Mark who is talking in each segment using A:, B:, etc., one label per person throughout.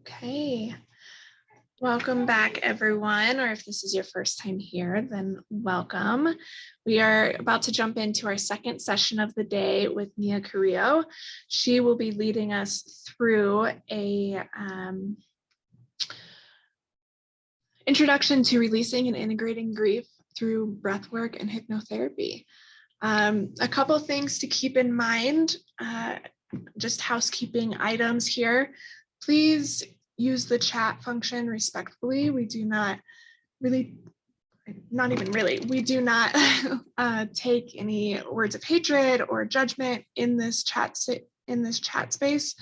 A: Okay, welcome back everyone, or if this is your first time here, then welcome. We are about to jump into our second session of the day with Nia Carrillo. She will be leading us through a introduction to releasing and integrating grief through breathwork and hypnotherapy. A couple things to keep in mind, just housekeeping items here. Please use the chat function respectfully. We do not really, not even really, we do not take any words of hatred or judgment in this chat space.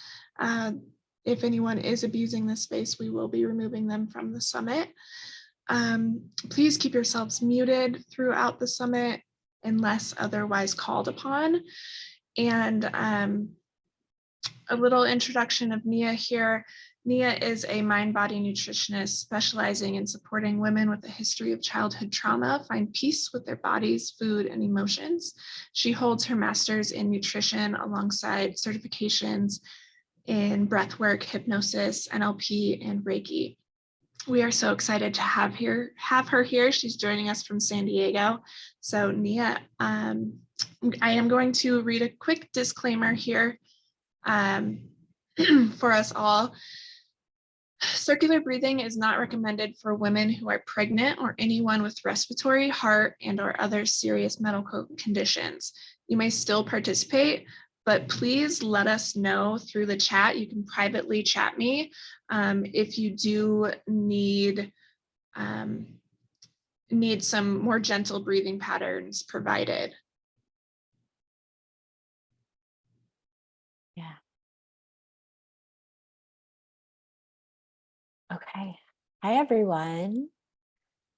A: If anyone is abusing this space, we will be removing them from the summit. Please keep yourselves muted throughout the summit unless otherwise called upon. And a little introduction of Nia here. Nia is a mind-body nutritionist specializing in supporting women with a history of childhood trauma find peace with their bodies, food, and emotions. She holds her master's in nutrition alongside certifications in breathwork, hypnosis, NLP, and Reiki. We are so excited to have her here. She's joining us from San Diego. So Nia, I am going to read a quick disclaimer here for us all. Circular breathing is not recommended for women who are pregnant or anyone with respiratory, heart, and/or other serious medical conditions. You may still participate, but please let us know through the chat. You can privately chat me if you do need some more gentle breathing patterns provided.
B: Yeah. Okay. Hi, everyone.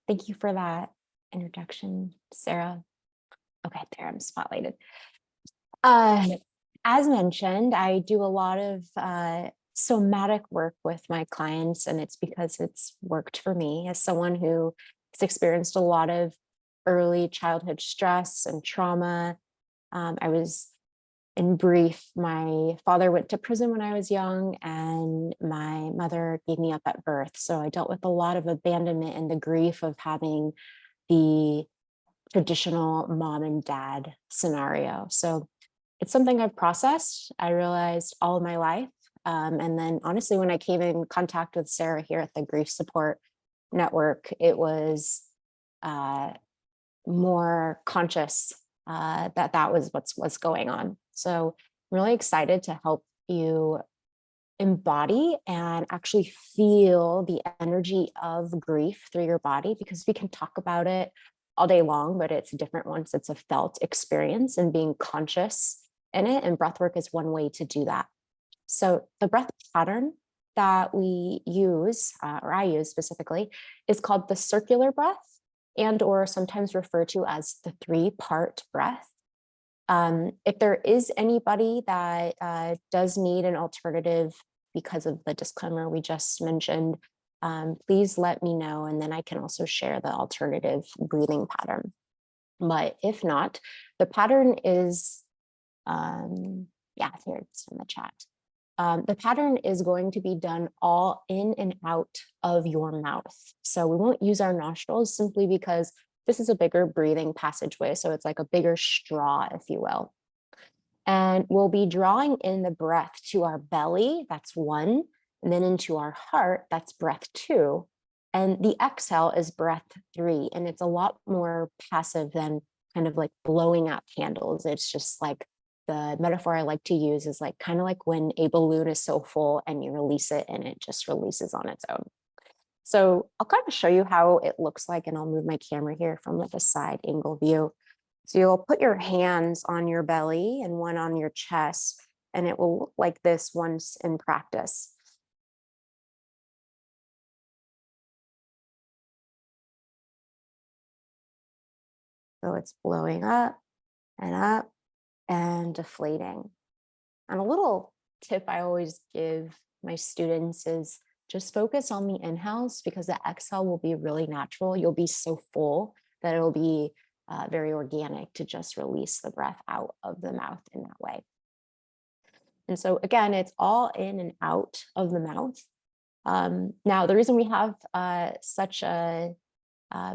B: Thank you for that introduction, Sarah. Okay, there, I'm spotlighted. As mentioned, I do a lot of somatic work with my clients, and it's because it's worked for me as someone who has experienced a lot of early childhood stress and trauma. I was in brief, my father went to prison when I was young, and my mother gave me up at birth. So I dealt with a lot of abandonment and the grief of having the traditional mom and dad scenario. So it's something I've processed, I realized all of my life. And then honestly, when I came in contact with Sarah here at the Grief Support Network, it was more conscious that was what's going on. So I'm really excited to help you embody and actually feel the energy of grief through your body, because we can talk about it all day long, but it's different once it's a felt experience and being conscious in it. And breathwork is one way to do that. So the breath pattern that we use, or I use specifically, is called the circular breath, and or sometimes referred to as the 3-part breath. If there is anybody that does need an alternative because of the disclaimer we just mentioned, please let me know, and then I can also share the alternative breathing pattern. But if not, the pattern is, yeah, here it's in the chat. The pattern is going to be done all in and out of your mouth. So we won't use our nostrils simply because this is a bigger breathing passageway. So it's like a bigger straw, if you will. And we'll be drawing in the breath to our belly, that's 1, and then into our heart, that's breath 2. And the exhale is breath 3. And it's a lot more passive than kind of like blowing out candles. It's just like, the metaphor I like to use is like kind of like when a balloon is so full and you release it and it just releases on its own. So I'll kind of show you how it looks like, and I'll move my camera here from like a side angle view. So you'll put your hands on your belly and one on your chest, and it will look like this once in practice. So it's blowing up and deflating. And a little tip I always give my students is just focus on the inhales, because the exhale will be really natural. You'll be so full that it'll be very organic to just release the breath out of the mouth in that way. And so again, it's all in and out of the mouth. Now, the reason we have such a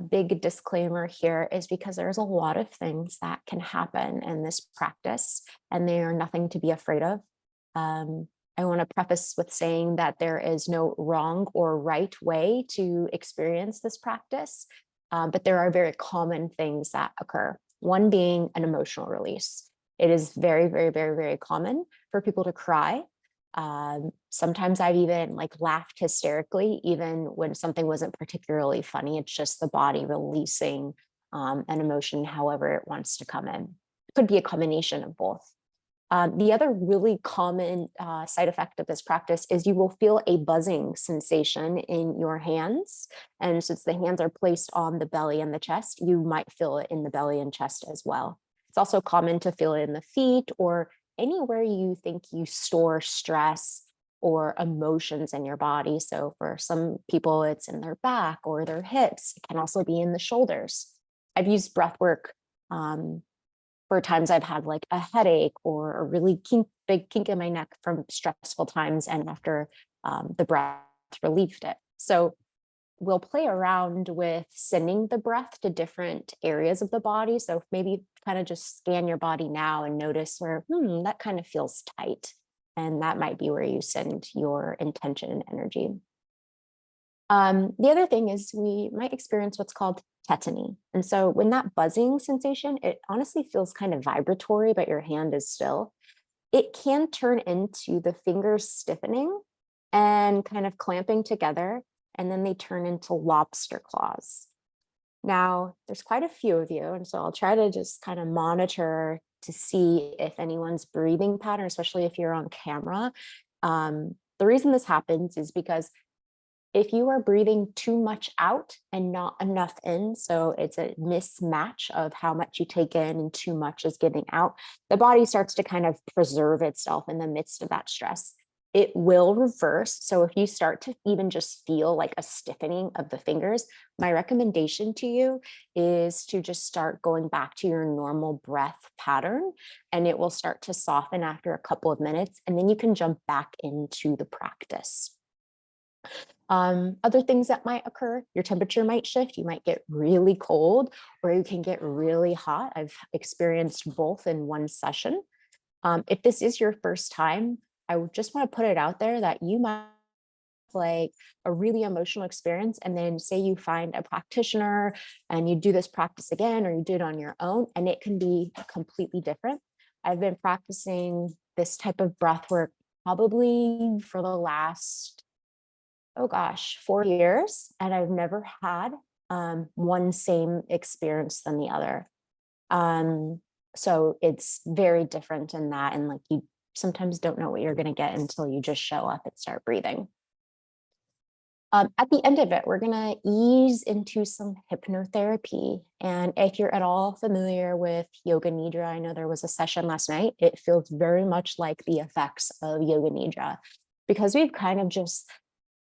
B: big disclaimer here is because there's a lot of things that can happen in this practice, and they are nothing to be afraid of. I want to preface with saying that there is no wrong or right way to experience this practice, but there are very common things that occur. One being an emotional release. It is very, very, very, very common for people to cry. Sometimes I've even like laughed hysterically, even when something wasn't particularly funny. It's just the body releasing an emotion, however it wants to come in. It could be a combination of both. The other really common side effect of this practice is you will feel a buzzing sensation in your hands. And since the hands are placed on the belly and the chest, you might feel it in the belly and chest as well. It's also common to feel it in the feet or anywhere you think you store stress or emotions in your body. So for some people, it's in their back or their hips. It can also be in the shoulders. I've used breath work for times I've had like a headache or a really big kink in my neck from stressful times, and after the breath relieved it. So we'll play around with sending the breath to different areas of the body. So maybe kind of just scan your body now and notice where, that kind of feels tight. And that might be where you send your intention and energy. The other thing is we might experience what's called tetany. And so when that buzzing sensation, it honestly feels kind of vibratory, but your hand is still. It can turn into the fingers stiffening and kind of clamping together, and then they turn into lobster claws. Now, there's quite a few of you, and so I'll try to just kind of monitor to see if anyone's breathing pattern, especially if you're on camera. The reason this happens is because if you are breathing too much out and not enough in, so it's a mismatch of how much you take in and too much is giving out, the body starts to kind of preserve itself in the midst of that stress. It will reverse. So if you start to even just feel like a stiffening of the fingers, my recommendation to you is to just start going back to your normal breath pattern, and it will start to soften after a couple of minutes, and then you can jump back into the practice. Other things that might occur, your temperature might shift. You might get really cold or you can get really hot. I've experienced both in one session. If this is your first time, I would just want to put it out there that you might have like a really emotional experience, and then say you find a practitioner and you do this practice again, or you do it on your own, and it can be completely different. I've been practicing this type of breath work probably for the last 4 years, and I've never had one same experience than the other. So it's very different in that, and like you sometimes don't know what you're going to get until you just show up and start breathing. At the end of it, we're going to ease into some hypnotherapy. And if you're at all familiar with Yoga Nidra, I know there was a session last night. It feels very much like the effects of Yoga Nidra, because we've kind of just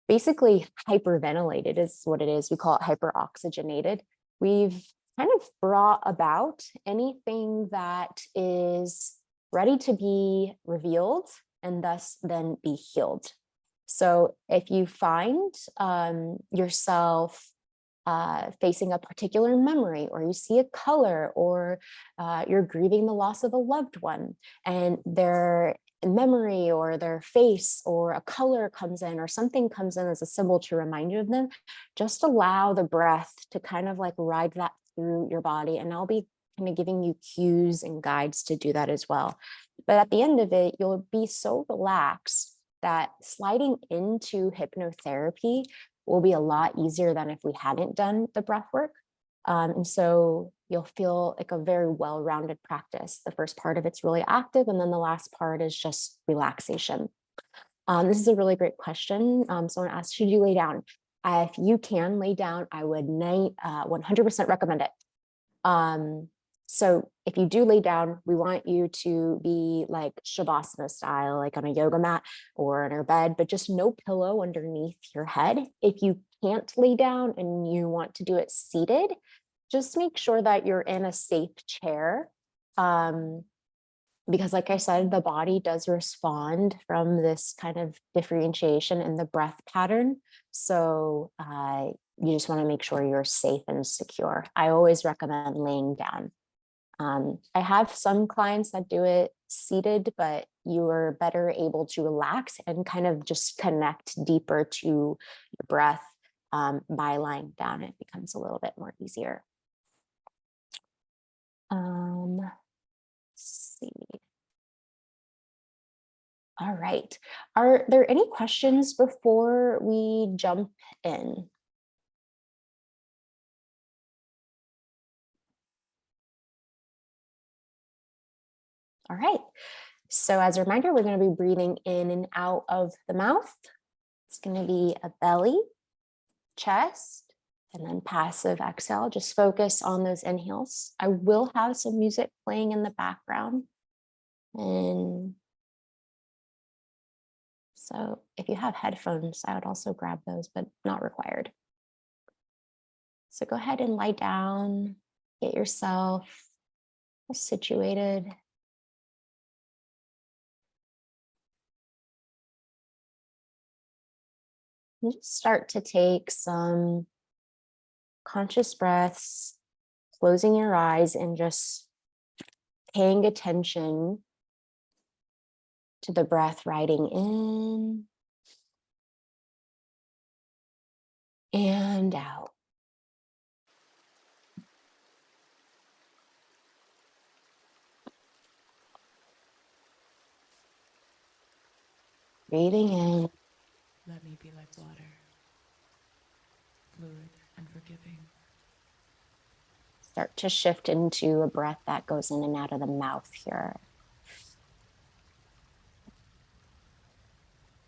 B: basically hyperventilated is what it is. We call it hyperoxygenated. We've kind of brought about anything that is ready to be revealed and thus then be healed. So if you find yourself facing a particular memory, or you see a color, or you're grieving the loss of a loved one, and their memory or their face or a color comes in, or something comes in as a symbol to remind you of them, just allow the breath to kind of like ride that through your body. And I'll be kind of giving you cues and guides to do that as well. But at the end of it, you'll be so relaxed that sliding into hypnotherapy will be a lot easier than if we hadn't done the breath work. And so you'll feel like a very well-rounded practice. The first part of it's really active, and then the last part is just relaxation. This is a really great question. Someone asked, should you lay down? If you can lay down, I would 100% recommend it. So if you do lay down, we want you to be like Shavasana style, like on a yoga mat or in your bed, but just no pillow underneath your head. If you can't lay down and you want to do it seated, just make sure that you're in a safe chair. because like I said, the body does respond from this kind of differentiation in the breath pattern. So you just want to make sure you're safe and secure. I always recommend laying down. I have some clients that do it seated, but you are better able to relax and kind of just connect deeper to your breath by lying down. It becomes a little bit more easier. Let's see. All right. Are there any questions before we jump in? All right. So as a reminder, we're going to be breathing in and out of the mouth. It's going to be a belly, chest, and then passive exhale. Just focus on those inhales. I will have some music playing in the background. And so if you have headphones, I would also grab those, but not required. So go ahead and lie down, get yourself situated. And just start to take some conscious breaths, closing your eyes and just paying attention to the breath riding in and out. Breathing in.
C: Let me be like water, fluid and forgiving.
B: Start to shift into a breath that goes in and out of the mouth here.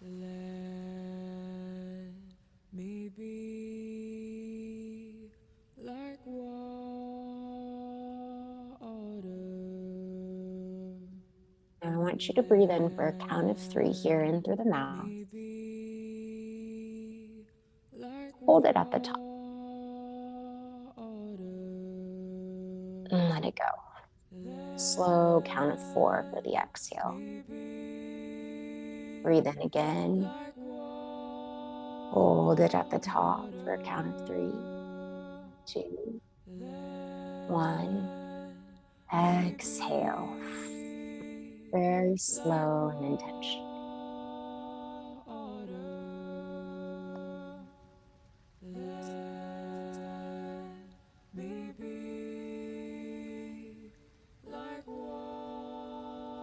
C: Let me be like water.
B: And I want you to breathe in for a count of 3 here in through the mouth. Hold it at the top. And let it go. Slow count of 4 for the exhale. Breathe in again. Hold it at the top for a count of 3, 2, 1. Exhale. Very slow and intentional.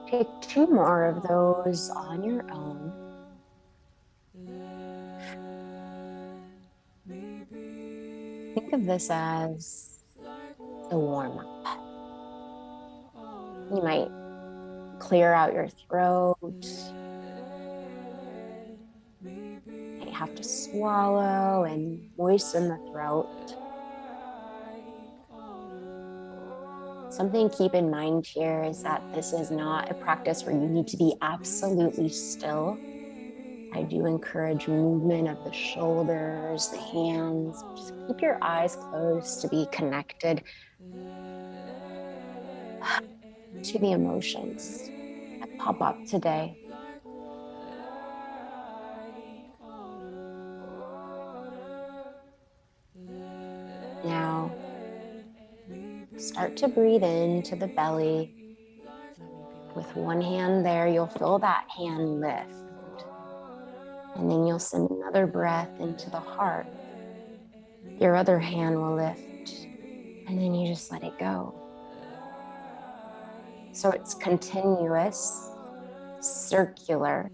B: Take 2 more of those on your own. Think of this as a warm-up. You might clear out your throat. You might have to swallow and moisten the throat. Something to keep in mind here is that this is not a practice where you need to be absolutely still. I do encourage movement of the shoulders, the hands. Just keep your eyes closed to be connected to the emotions that pop up today. Now, start to breathe into the belly. With one hand there, you'll feel that hand lift. And then you'll send another breath into the heart. Your other hand will lift. And then you just let it go. So it's continuous, circular.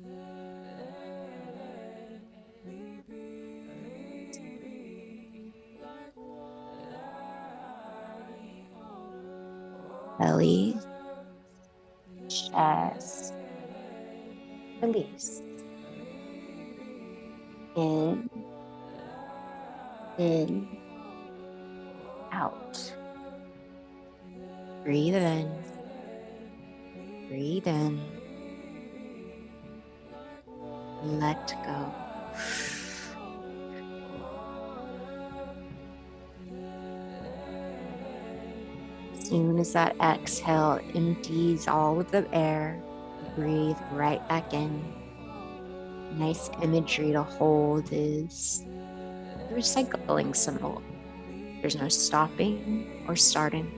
B: Belly, chest, release. In, out. Breathe in, breathe in. Let go. soon as that exhale empties all of the air, breathe right back in. Nice imagery to hold is the recycling symbol. There's no stopping or starting.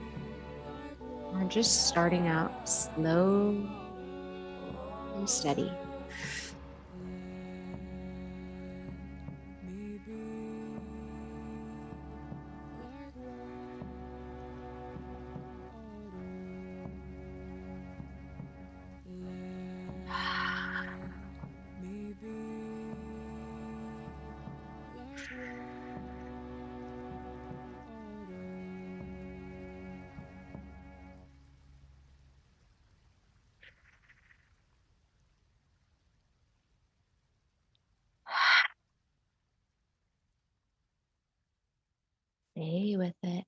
B: We're just starting out slow and steady. Stay with it.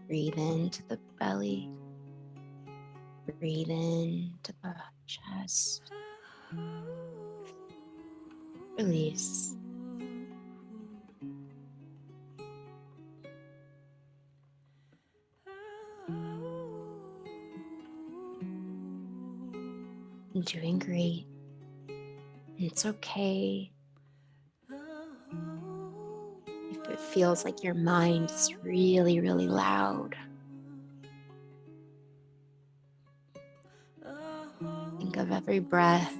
B: Breathe into the belly. Breathe into the chest. Release. You're doing great. It's okay if it feels like your mind is really, really loud. Think of every breath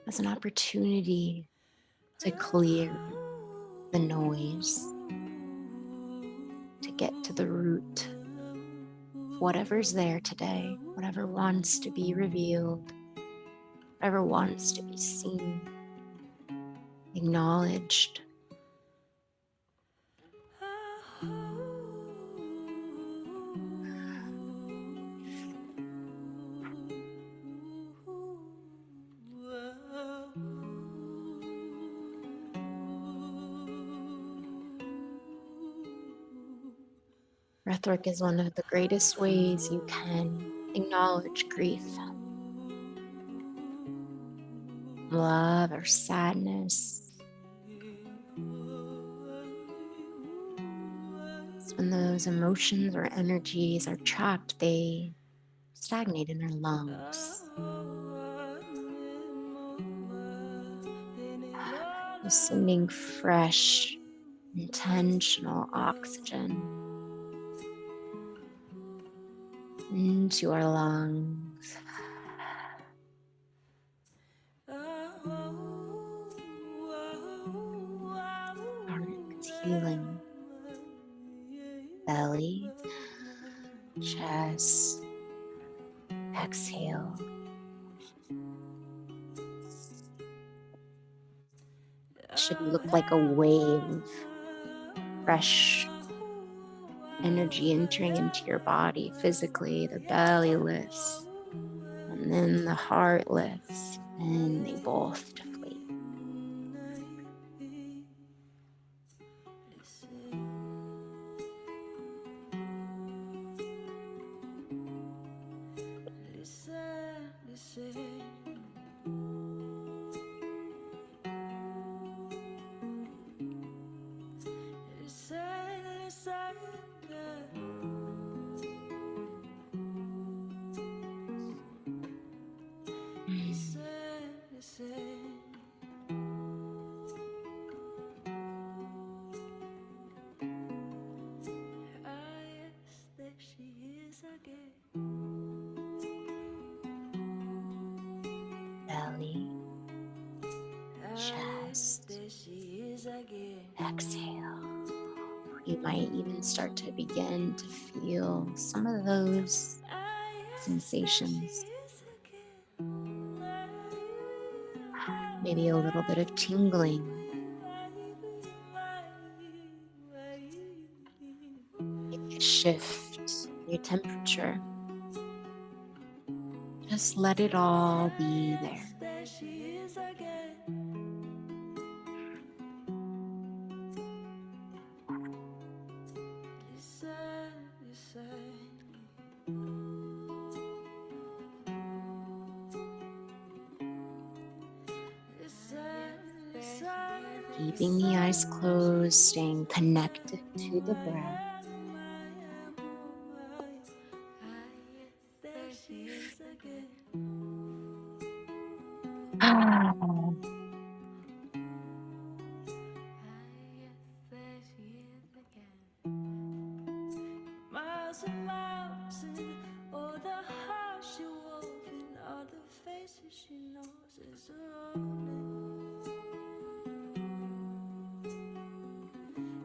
B: as an opportunity to clear the noise, to get to the root of whatever's there today, whatever wants to be revealed, whatever wants to be seen, acknowledged. Breathwork is one of the greatest ways you can acknowledge grief, love, or sadness. It's when those emotions or energies are trapped, they stagnate in our lungs. Just sending fresh, intentional oxygen into our lungs. Heart's healing. Belly, chest, exhale. It should look like a wave, fresh energy entering into your body physically. The belly lifts, and then the heart lifts, and they both deflate. Belly, chest, exhale. You might even start to begin to feel some of those sensations. Maybe a little bit of tingling. Maybe a shift in your temperature. Just let it all be there. Keeping the eyes closed, staying connected to the breath. Ah,
C: Miles and miles and all the hearts she wove and all the faces she knows is surrounding.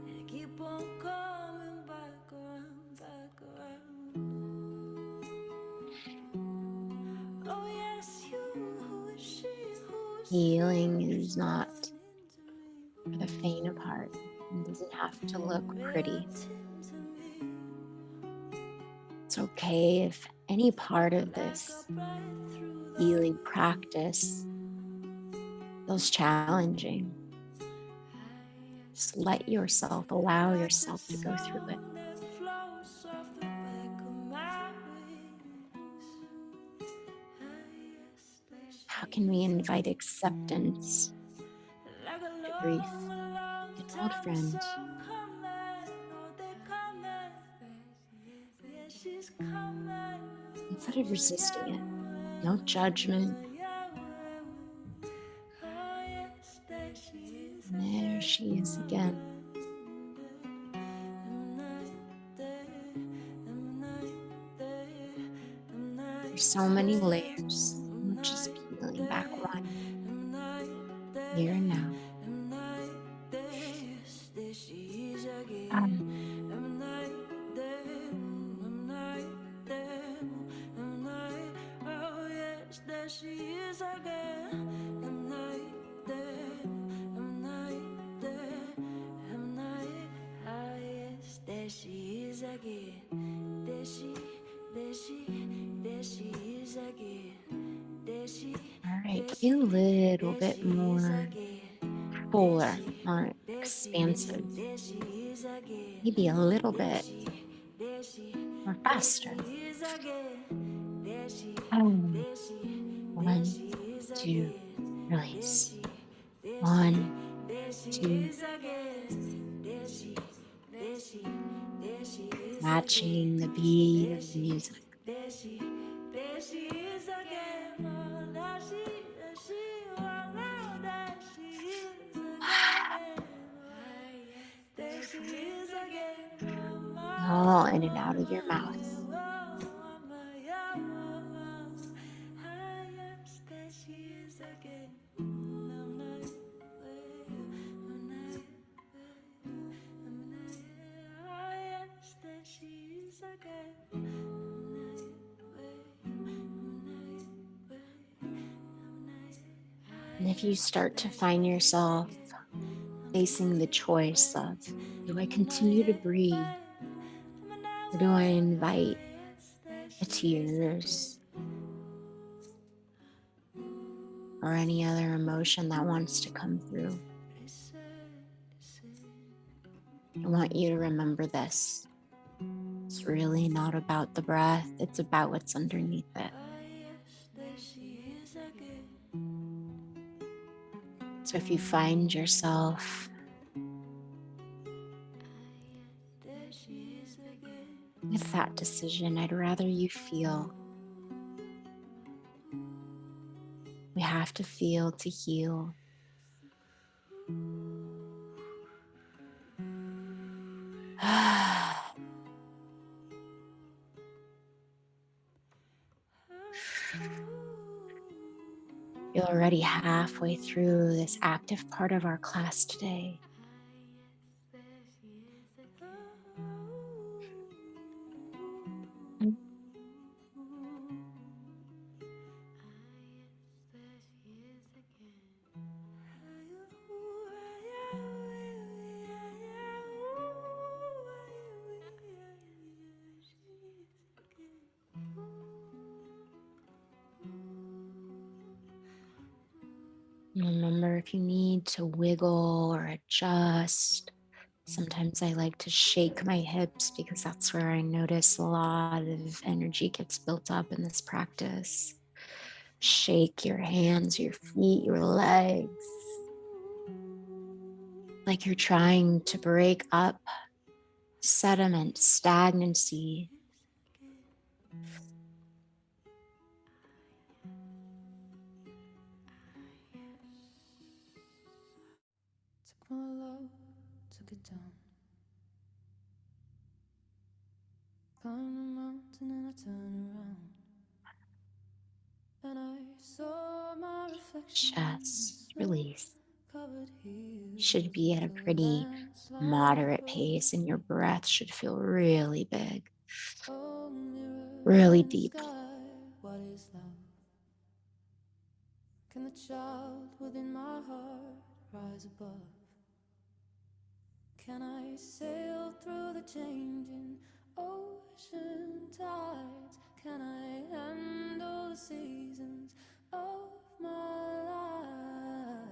C: And keep on coming back around, back around. Oh yes, you, who is she, who is
B: healing is not for the faint of heart. It doesn't have to look pretty. It's okay if any part of this healing practice feels challenging. Just let yourself, allow yourself to go through it. How can we invite acceptance to grief? An old friend. Instead of resisting it, no judgment. And there she is again. There's so many layers. We're just peeling back one, here and now. Um, all right, be a little bit more fuller, more expansive, maybe a little bit more faster. One, two, release. One, two, matching the beat of the music. All in and out of your mouth. And if you start to find yourself facing the choice of, do I continue to breathe? Or do I invite the tears or any other emotion that wants to come through? I want you to remember this. It's really not about the breath, it's about what's underneath it. So if you find yourself with that decision, I'd rather you feel. We have to feel to heal. You're already halfway through this active part of our class today. Remember, if you need to wiggle or adjust, sometimes I like to shake my hips because that's where I notice a lot of energy gets built up in this practice. Shake your hands, your feet, your legs. like you're trying to break up sediment, stagnancy.
C: Took my love, took it down. Climbed the mountain and I turned around. And I saw my reflection in
B: Chest release.
C: snow-covered hills.
B: Should be at a
C: Till the
B: pretty
C: landslide
B: moderate
C: broke.
B: pace, and your breath should feel really big,
C: Oh, mirror
B: really
C: in the
B: deep.
C: sky, what is love? Can the child within my heart rise above? Can I sail through the changing ocean tides? Can I handle the seasons of my life?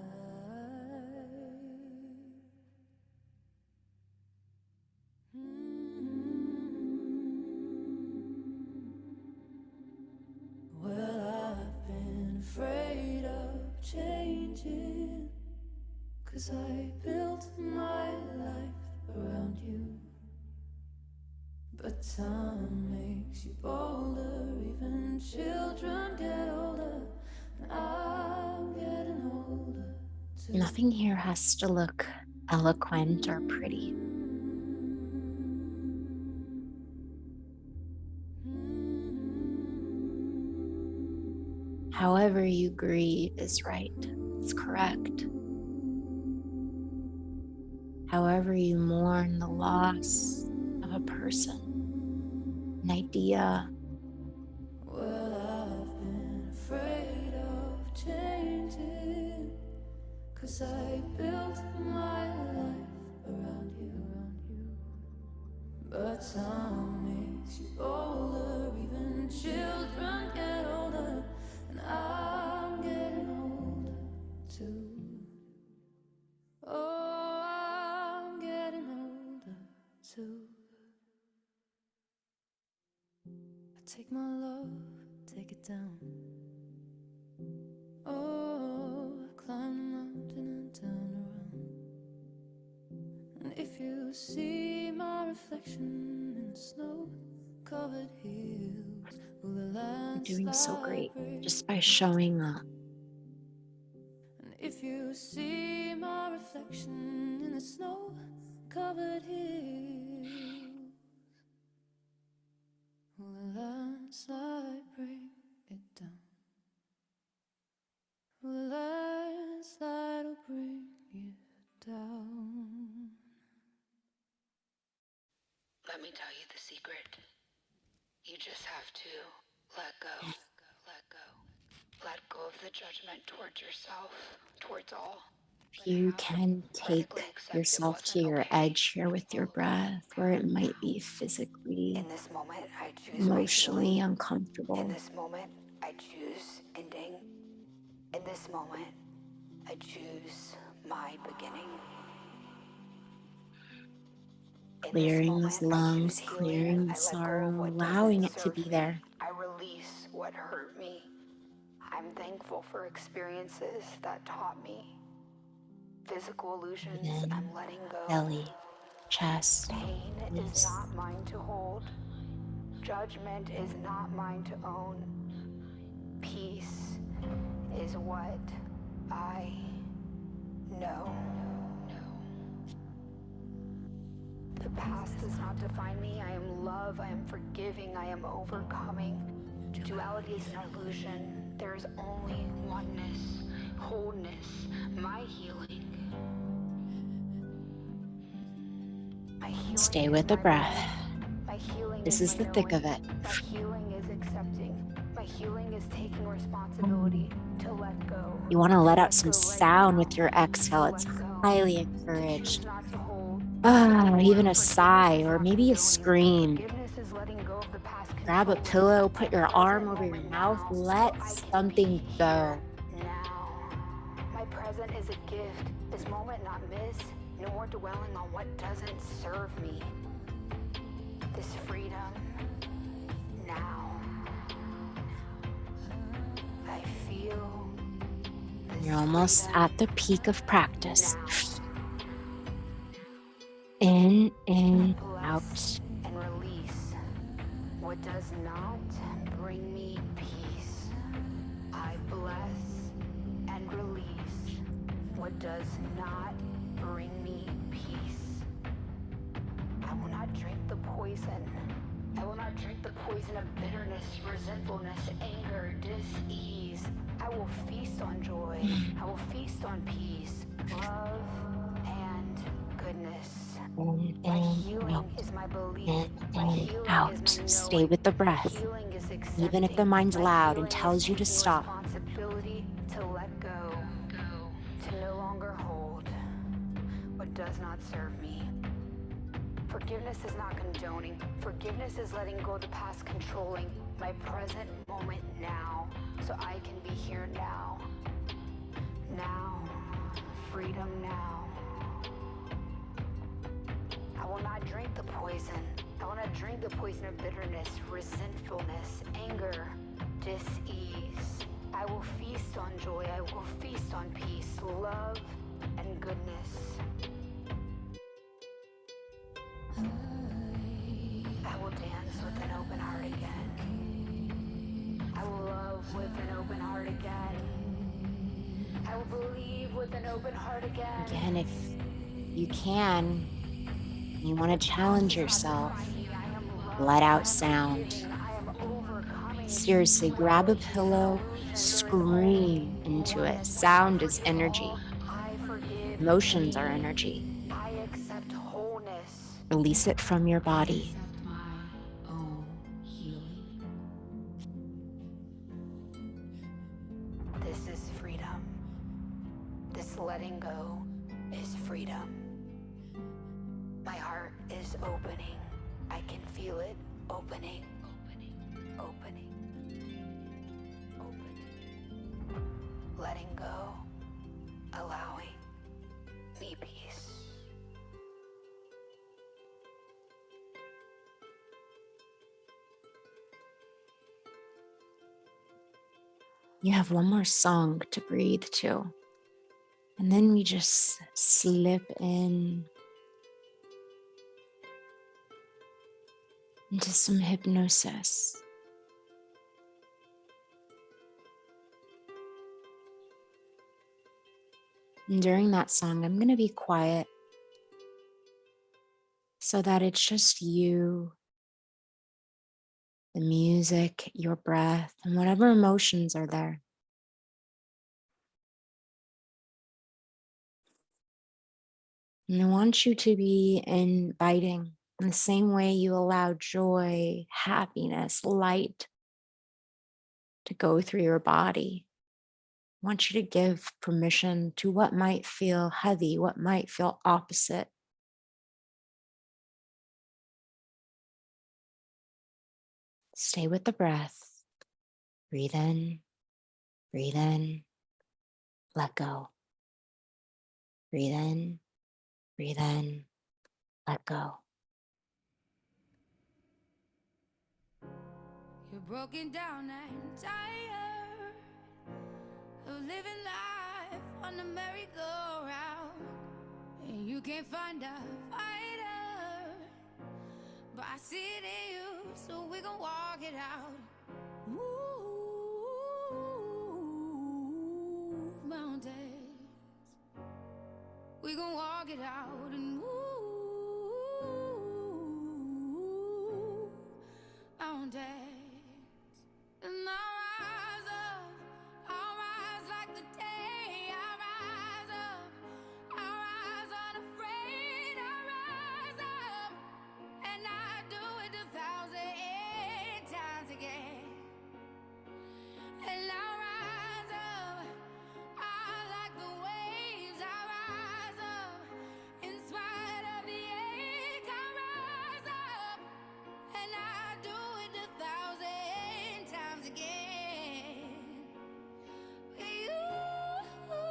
C: Well, I've been afraid of changing, 'cause I built my life around you. But time makes you bolder, even children get older, and I'm getting older too.
B: Nothing here has to look eloquent or pretty. However you grieve is right. It's correct. However you mourn the loss of a person, an idea,
C: Well, I've been afraid of changing, 'cause I built my life around you. But time makes you older, even children get older, and I'm getting older too. Oh, I'm getting older too. I take my love, take it down. Oh, I climb the mountain and turn around. And if you see my reflection in the snow-covered hills, will the
B: you're doing so
C: landslide
B: great
C: break?
B: just by showing up.
C: And if you see my reflection in the snow-covered hills, will the landslide bring it down? Will the landslide will bring it down?
D: Let me tell you the secret. You just have to let go. Let go. Let go of the judgment towards yourself, towards all.
B: If you can take yourself to your edge here with your breath, where it might be physically,
D: In this moment, I choose
B: emotionally
D: my healing.
B: uncomfortable.
D: In this moment, I choose ending. In this moment, I choose my beginning. In this
B: Clearing
D: moment,
B: those
D: I
B: lungs,
D: choose healing.
B: clearing the
D: I let go of
B: sorrow,
D: what
B: allowing
D: doesn't
B: it to
D: serve
B: be
D: me.
B: there.
D: I release what hurt me. I'm thankful for experiences that taught me. Physical illusions,
B: Then
D: I'm letting go.
B: belly, chest,
D: Pain is
B: release.
D: not mine to hold. Judgment is not mine to own. Peace is what I know. The past does not define me. I am love, I am forgiving, I am overcoming. Duality is an illusion. There is only oneness, wholeness, my healing. My healing
B: Stay
D: is
B: with the
D: my
B: breath.
D: release. My healing
B: This
D: is
B: is
D: my
B: the thick of
D: knowing.
B: it.
D: My healing is accepting. My healing is taking responsibility to let go.
B: You want to let
D: To
B: out
D: let
B: some
D: go right
B: sound
D: now.
B: with your exhale.
D: To
B: It's
D: let go.
B: highly
D: To
B: encouraged.
D: choose not to hold anymore.
B: Even a
D: Forgiveness
B: sigh
D: is
B: or
D: not
B: maybe a
D: condoning.
B: scream.
D: Forgiveness is letting go of the past
B: Grab a
D: controlling
B: pillow,
D: my
B: put your arm
D: present
B: over your
D: moment
B: mouth,
D: now,
B: let
D: so I can be
B: something
D: here
B: go.
D: now. My present is a gift. This moment not miss. No more dwelling on what doesn't serve me. This freedom now. I feel this
B: You're almost
D: freedom
B: at the peak of practice.
D: now.
B: in, out.
D: Bless and release what does not bring me peace. I bless and release what does not bring me peace. I will not drink the poison. I will not drink the poison of bitterness, resentfulness, anger, dis-ease. I will feast on joy. I will feast on peace, love, and goodness. My healing
B: Out,
D: is my belief.
B: in
D: My
B: and
D: healing
B: out.
D: is my
B: Stay
D: knowing.
B: with the
D: My
B: breath.
D: healing is accepting.
B: Even if the mind's
D: My
B: loud and
D: healing
B: tells
D: is
B: you to
D: taking
B: stop.
D: responsibility to let go, to no longer hold what does not serve me. Forgiveness is not condoning. Forgiveness is letting go of the past controlling my present moment now, so I can be here now. Now, freedom now. I will not drink the poison. I will not drink the poison of bitterness, resentfulness, anger, dis-ease. I will feast on joy. I will feast on peace, love, and goodness. I will dance with an open heart again. I will love with an open heart again. I will believe with an open heart again.
B: Again, if you can, you want to challenge yourself, let out sound. Seriously, grab a pillow, scream into it. Sound is energy. Emotions are energy.
D: I accept wholeness.
B: Release it from your body.
C: Accept my own healing.
D: This is freedom. This letting go is freedom. My heart is opening. I can feel it opening, opening. Letting go, allowing me peace.
B: You have one more song to breathe to. And then we just slip into some hypnosis. And during that song, I'm going to be quiet so that it's just you, the music, your breath, and whatever emotions are there. And I want you to be inviting in the same way you allow joy, happiness, light to go through your body. I want you to give permission to what might feel heavy, what might feel opposite. Stay with the breath. Breathe in, let go. Breathe in, let go.
C: You're broken down and tired of living life on the merry-go-round, and you can't find a fighter, but I see it in you, so we gon' walk it out. Move mountains, we gon' walk it out and move mountains. And I'll rise like the day. I'll rise unafraid. I'll rise up, and I do it 1,000 times again. And I'll rise up, I like the waves. I'll rise up, in spite of the ache. I'll rise up, and I do it 1,000 times again. For you, for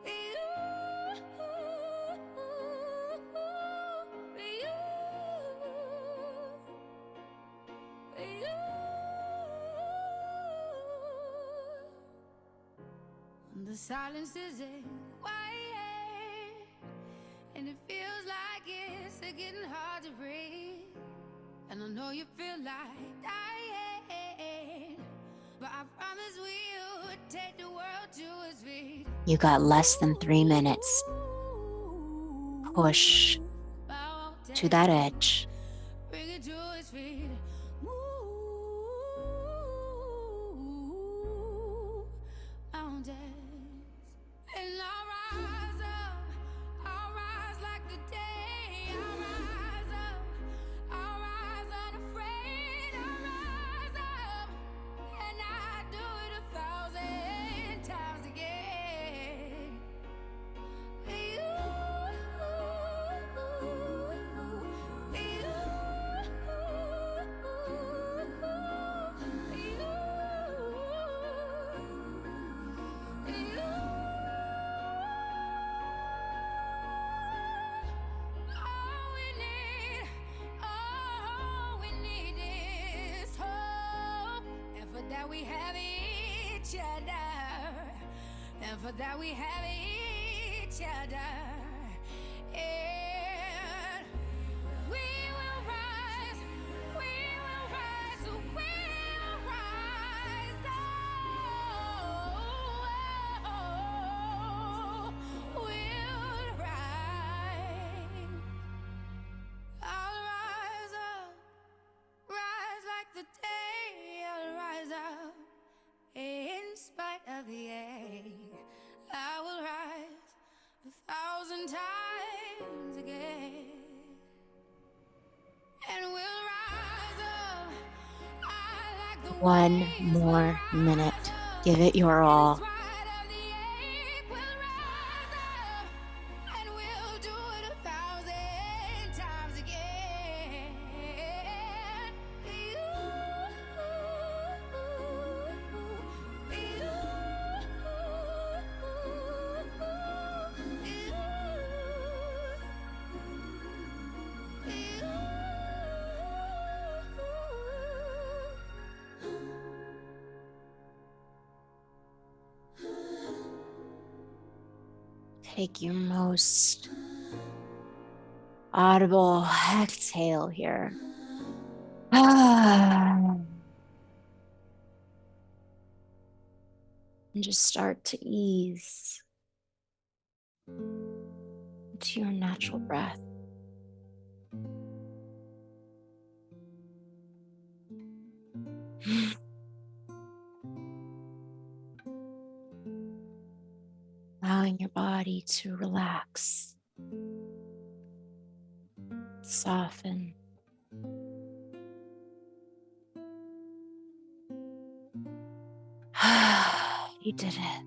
C: you, for you, for you. The silence isn't quiet. it's getting hard to breathe, and I know you feel like dying, but I promise we'll take the world to its feet.
B: You got less than 3 minutes. Push to that edge.
C: Bring it to its feet. Mountains. And I'll rise up. I'll rise like the day. I'll rise up. I'll rise unafraid. I'll rise up. And I do it 1,000 times again. We have each other, and for that we have each other, and we will rise, we will rise, we'll rise, we'll rise. I'll rise up, rise like the day, I'll rise up. In spite of the ache, I will rise 1,000 times again. And we'll rise up. I like the
B: One more minute. Give it your all.
C: spite of the ache, we'll rise up. And we'll do it 1,000 times again.
B: Take your most audible exhale here. And just start to ease into your natural breath. Allowing your body to relax, soften. You did it.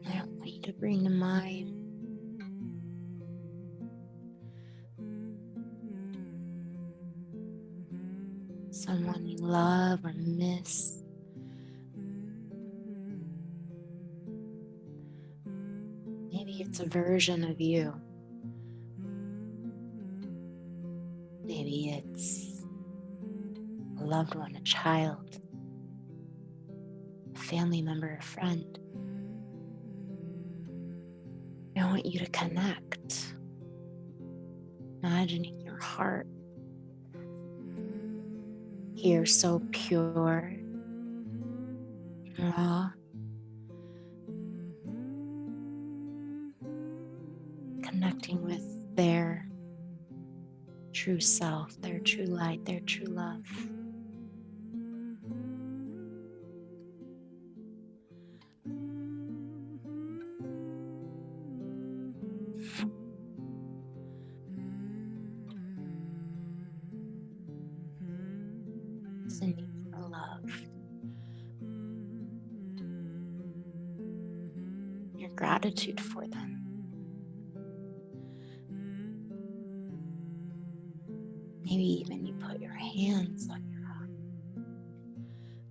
B: I don't want you to bring to mind someone you love or miss. Maybe it's a version of you. Maybe it's a loved one, a child, a family member, a friend. I want you to connect. Imagining your heart here, so pure, raw. Connecting with their true self, their true light, their true love. Sending for love. Your gratitude for them. Maybe even you put your hands on your heart.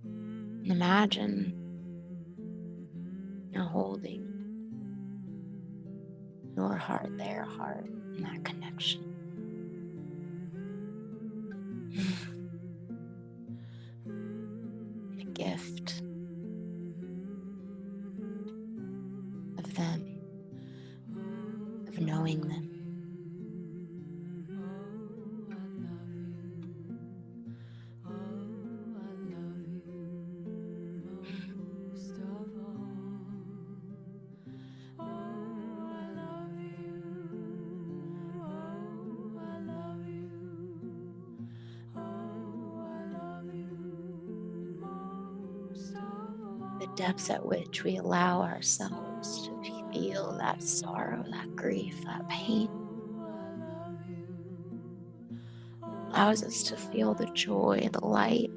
B: And imagine you're holding your heart, their heart, and that connection. A gift. them, of knowing them. The depth at which we allow ourselves to feel that sorrow, that grief, that pain allows us to feel the joy, the light,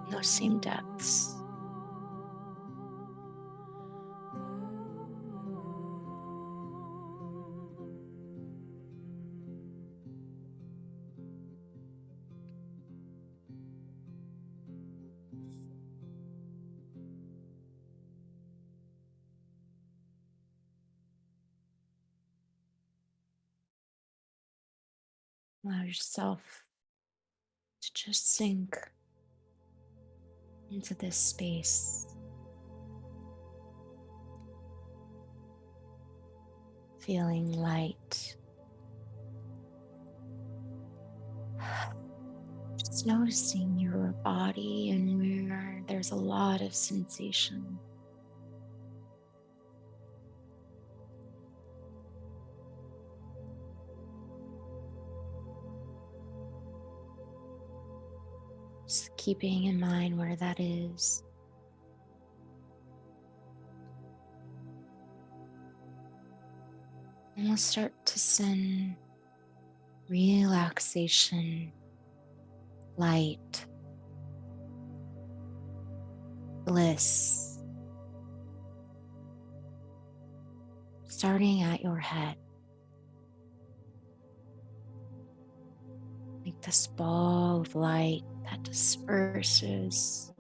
B: in those same depths. Allow yourself to just sink into this space, feeling light. Just noticing your body and where there's a lot of sensation. Just keeping in mind where that is. And we'll start to send relaxation, light, bliss, starting at your head. Like this ball of light that disperses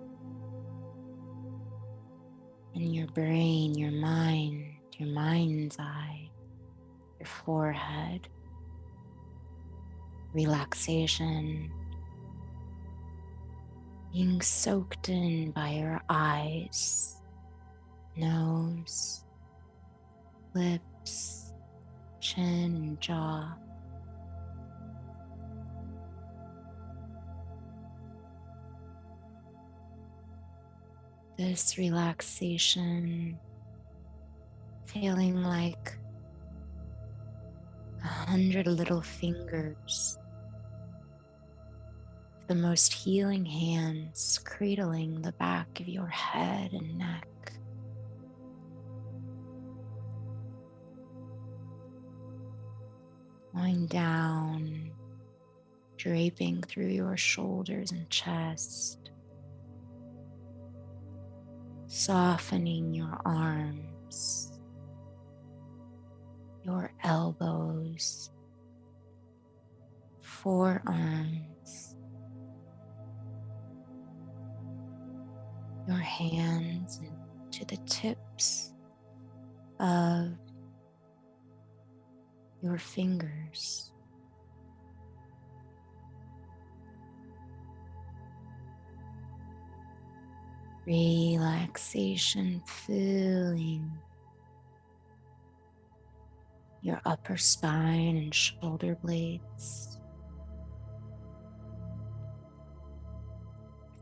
B: in your brain, your mind's eye, your forehead. Relaxation being soaked in by your eyes, nose, lips, chin, and jaw. This relaxation feeling like 100 little fingers, the most healing hands cradling the back of your head and neck. Going down, draping through your shoulders and chest. Softening your arms, your elbows, forearms, your hands to the tips of your fingers. Relaxation filling your upper spine and shoulder blades,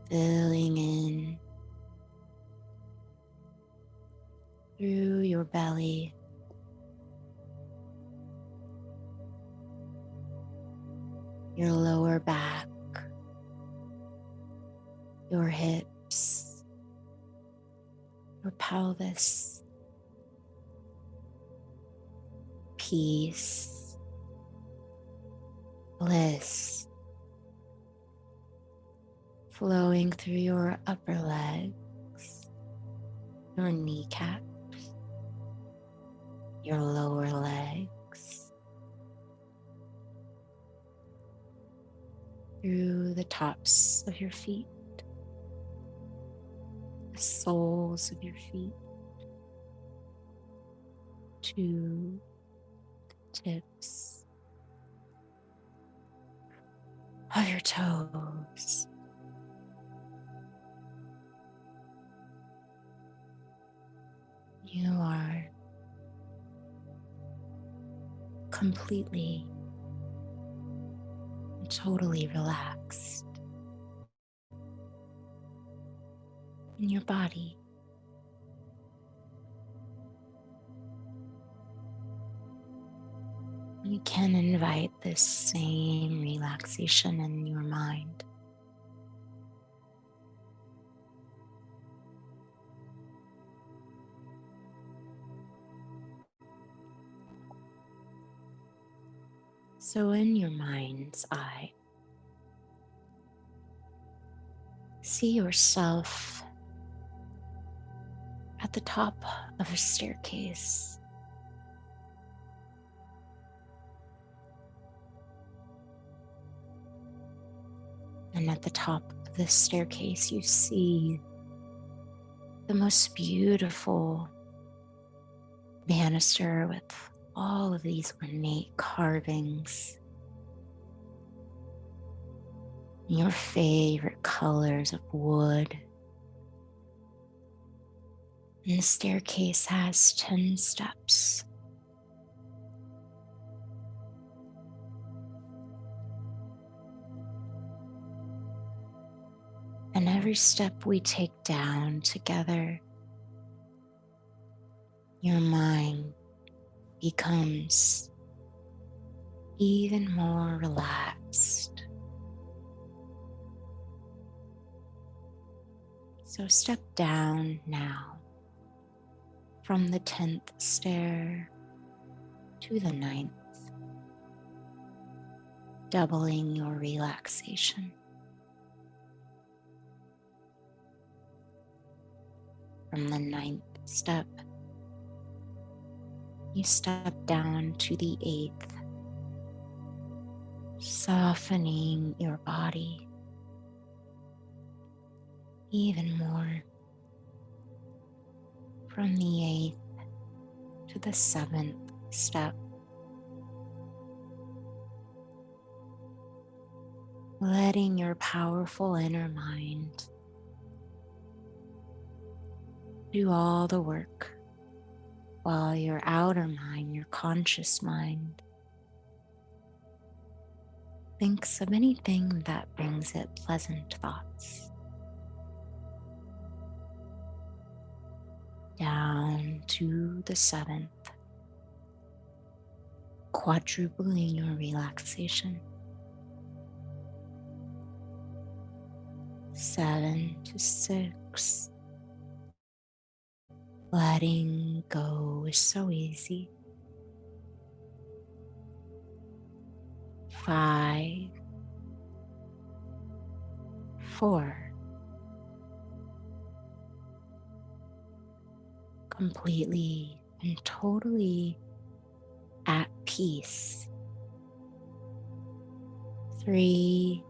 B: filling in through your belly, your lower back, your hips, your pelvis. Peace, bliss, flowing through your upper legs, your kneecaps, your lower legs, through the tops of your feet, the soles of your feet, to tips of your toes. You are completely and totally relaxed in your body. You can invite this same relaxation in your mind. So in your mind's eye, see yourself at the top of a staircase. And at the top of this staircase, you see the most beautiful banister with all of these ornate carvings, your favorite colors of wood. And the staircase has 10 steps. And every step we take down together, your mind becomes even more relaxed. So step down now from the 10th stair to the 9th, doubling your relaxation. From the 9th step, you step down to the 8th, softening your body even more. From the 8th to the 7th step, letting your powerful inner mind do all the work, while your outer mind, your conscious mind, thinks of anything that brings it pleasant thoughts. Down to the 7th, quadrupling your relaxation. 7 to 6, letting go is so easy. 5, 4, completely and totally at peace. 3,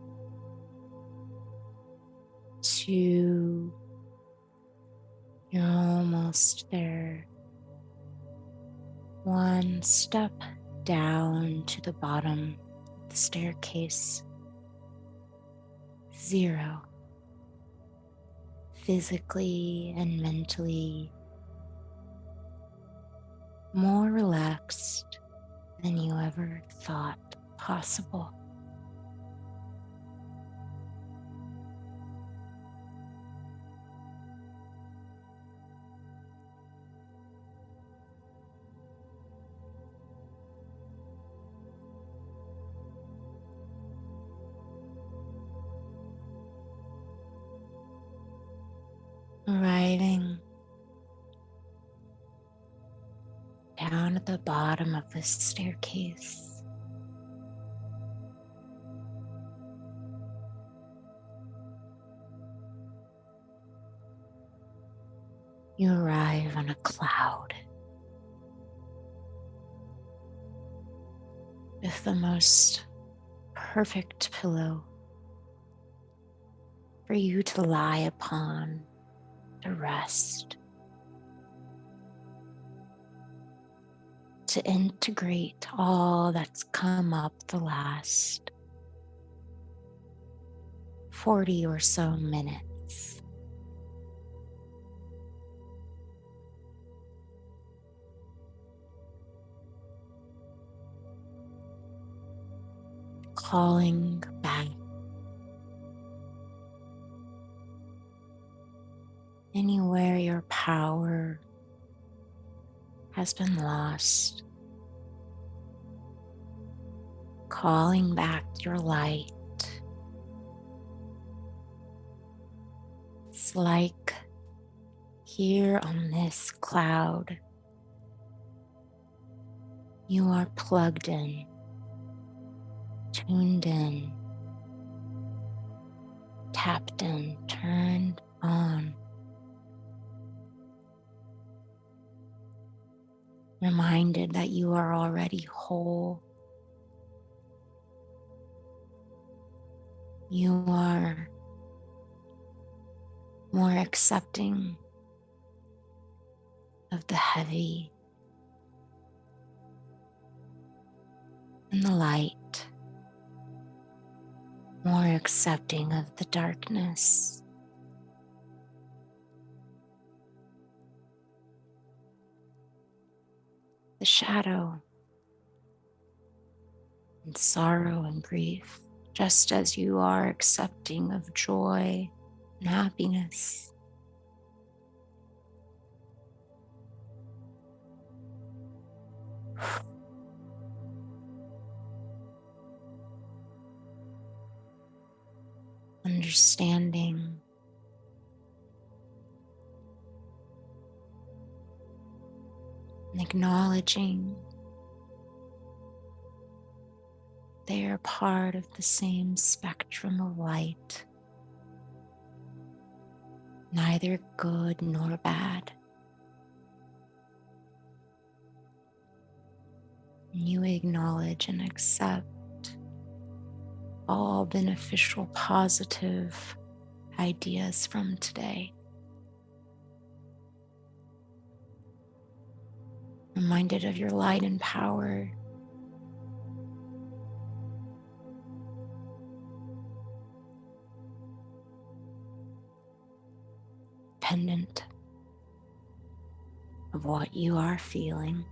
B: 2, you're almost there. 1 step down to the bottom of the staircase. 0, physically and mentally more relaxed than you ever thought possible. Arriving down at the bottom of the staircase, you arrive on a cloud with the most perfect pillow for you to lie upon to rest, to integrate all that's come up the last 40 or so minutes. calling back anywhere your power has been lost, calling back your light. It's like here on this cloud, you are plugged in, tuned in, tapped in, turned on. Reminded that you are already whole. You are more accepting of the heavy and the light, more accepting of the darkness. The shadow and sorrow and grief, just as you are accepting of joy and happiness. Understanding and acknowledging they are part of the same spectrum of light, neither good nor bad. And you acknowledge and accept all beneficial, positive ideas from today. Reminded of your light and power. Dependent of what you are feeling.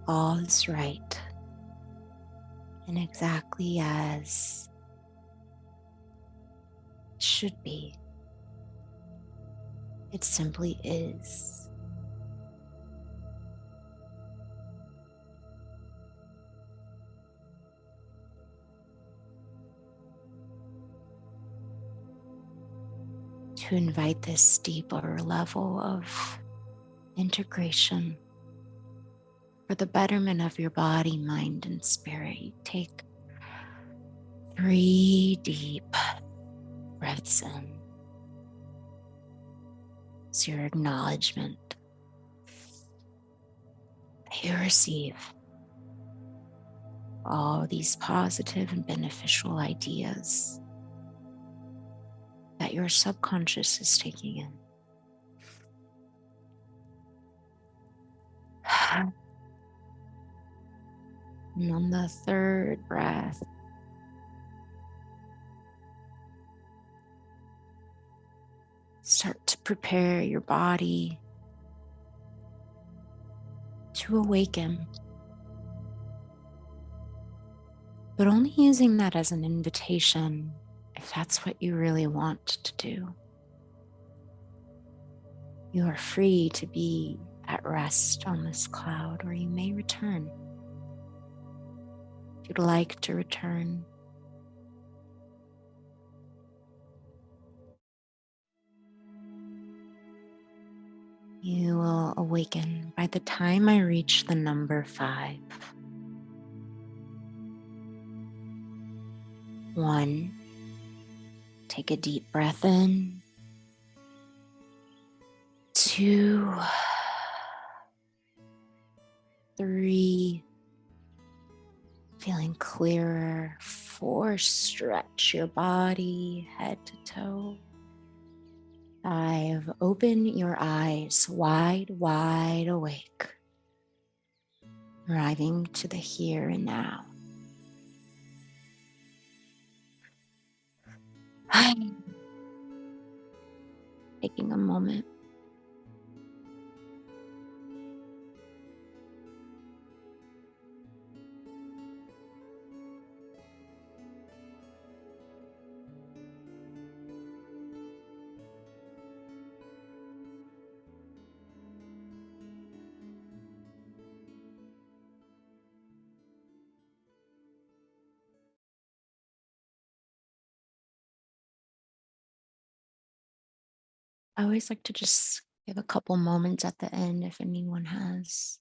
B: All is right and exactly as it should be. It simply is. To invite this deeper level of integration for the betterment of your body, mind, and spirit, you take 3 deep breaths in. It's your acknowledgement that you receive all these positive and beneficial ideas that your subconscious is taking in. And on the 3rd breath, start to prepare your body to awaken, but only using that as an invitation if that's what you really want to do. You are free to be at rest on this cloud, or you may return. If you'd like to return, you will awaken by the time I reach the number 5. 1, take a deep breath in. 2, 3, feeling clearer. 4, stretch your body head to toe. 5, open your eyes wide, wide awake, arriving to the here and now. Taking a moment. I always like to just give a couple moments at the end if anyone has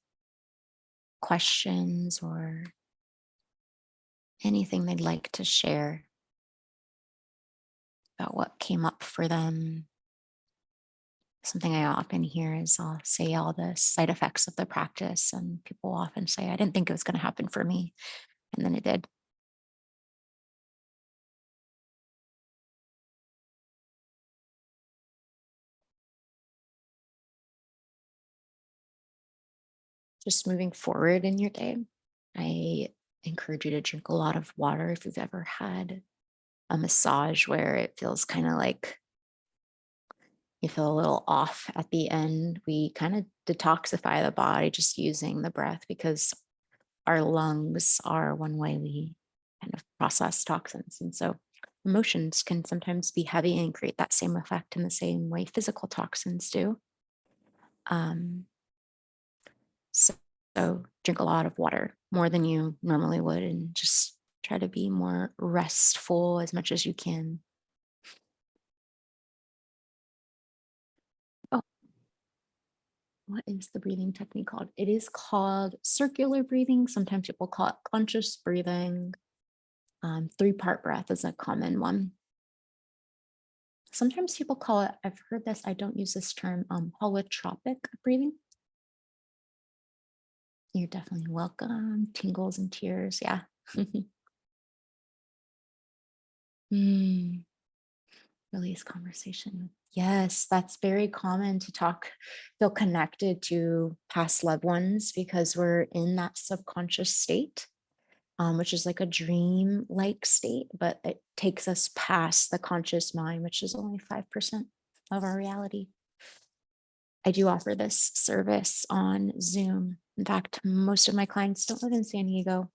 B: questions or anything they'd like to share about what came up for them. Something I often hear is I'll say all the side effects of the practice, and people often say, I didn't think it was going to happen for me. And then it did. Just moving forward in your day, I encourage you to drink a lot of water. If you've ever had a massage where it feels kind of like you feel a little off at the end, we kind of detoxify the body just using the breath, because our lungs are one way we kind of process toxins. And so emotions can sometimes be heavy and create that same effect in the same way physical toxins do. So, so drink a lot of water, more than you normally would, and just try to be more restful as much as you can. Oh, what is the breathing technique called? It is called circular breathing. Sometimes people call it conscious breathing. 3-part breath is a common one. Sometimes people call it, I've heard this, I don't use this term, holotropic breathing. You're definitely welcome. Tingles and tears. Yeah. Release conversation. Yes, that's very common to feel connected to past loved ones, because we're in that subconscious state, which is like a dream-like state, but it takes us past the conscious mind, which is only 5% of our reality. I do offer this service on Zoom. In fact, most of my clients don't live in San Diego.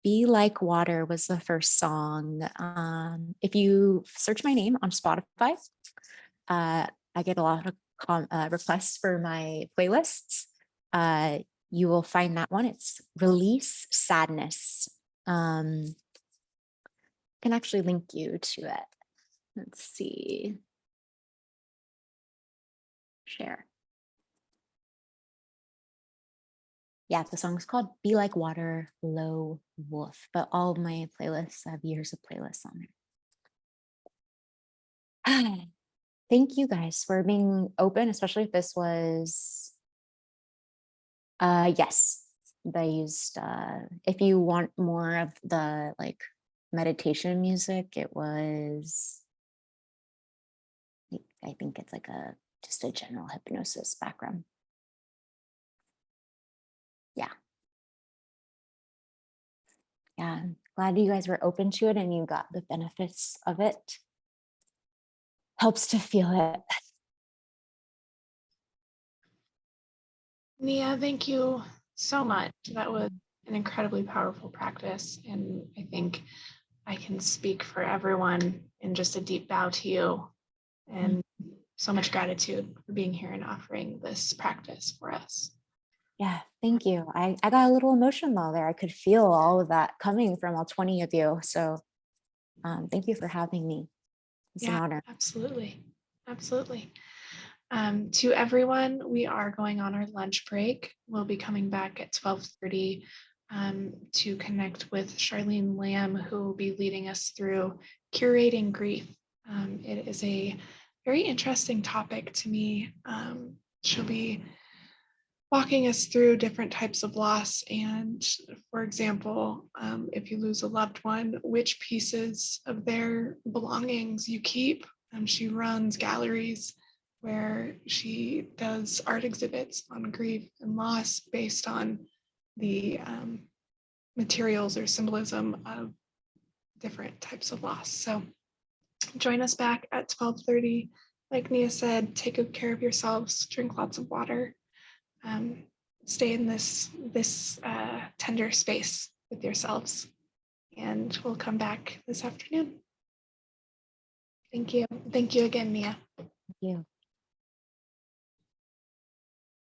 B: Be Like Water was the first song. If you search my name on Spotify, I get a lot of requests for my playlists. You will find that one. It's Release Sadness. Can actually link you to it. Let's see. Share. Yeah, the song's called Be Like Water, Low Wolf, but all of my playlists have years of playlists on there. Thank you guys for being open, especially if this was, yes, they used, if you want more of the like meditation music, it was, I think it's like just a general hypnosis background. Yeah. Yeah, I'm glad you guys were open to it and you got the benefits of it. Helps to feel it.
A: Nia, thank you so much. That was an incredibly powerful practice. And I think I can speak for everyone in just a deep bow to you, and so much gratitude for being here and offering this practice for us.
B: Yeah, thank you. I got a little emotional there. I could feel all of that coming from all 20 of you. So thank you for having me. It's an honor.
A: Absolutely. Absolutely. To everyone, we are going on our lunch break. We'll be coming back at 12:30 to connect with Charlene Lamb, who will be leading us through curating grief. It is a very interesting topic to me. She'll be walking us through different types of loss. And for example, if you lose a loved one, which pieces of their belongings you keep. She runs galleries where she does art exhibits on grief and loss based on the materials or symbolism of different types of loss. So join us back at 12:30. Like Nia said, take good care of yourselves, drink lots of water, stay in this tender space with yourselves. And we'll come back this afternoon. Thank you. Thank you again, Nia.
B: Thank you.